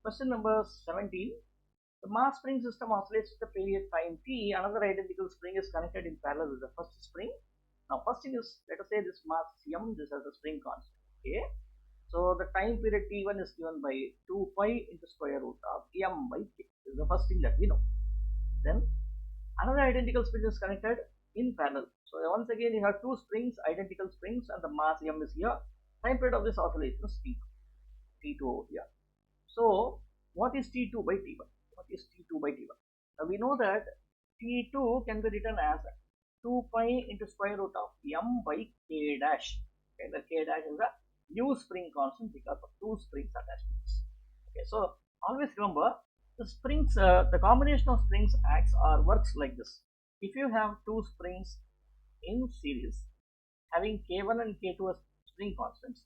Question number 17. The mass spring system oscillates with a period time t. Another identical spring is connected in parallel with the first spring. Now, first thing is, let us say this mass m, this has a spring constant. Okay. So, the time period t1 is given by 2 pi into square root of m by k. This is the first thing that we know. Then, another identical spring is connected in parallel. So, once again, you have two springs, identical springs, and the mass m is here. Time period of this oscillation is t2 over here. So, what is T2 by T1? What is T2 by T1? Now, we know that T2 can be written as 2 pi into square root of m by k dash. Okay, the k dash is a new spring constant because of two springs attached to this. Okay, so always remember the springs, the combination of springs acts or works like this. If you have two springs in series having k1 and k2 as spring constants,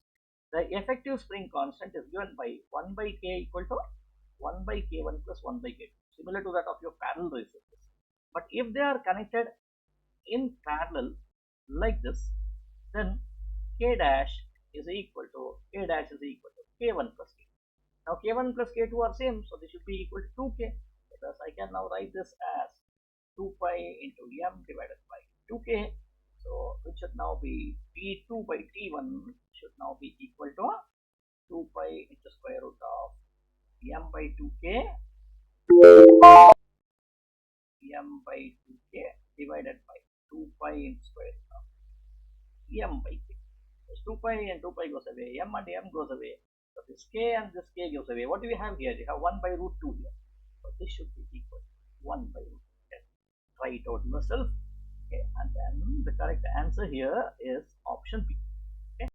the effective spring constant is given by 1 by k equal to 1 by k1 plus 1 by k2, similar to that of your parallel resistors. But if they are connected in parallel like this, then k dash is equal to k1 plus k. Now k1 plus k2 are same, so this should be equal to 2k. Because I can now write this as 2 pi into m divided by 2k. So it should now be T2 by T1 should now be equal to 2 pi into square root of m by 2k divided by 2 pi into square root of m by k. So 2 pi and 2 pi goes away, m and m goes away. So this k and this k goes away. What do we have here? We have 1 by root 2 here. So this should be equal to 1 by root 10. Try it out yourself. Okay, and then the correct answer here is option B.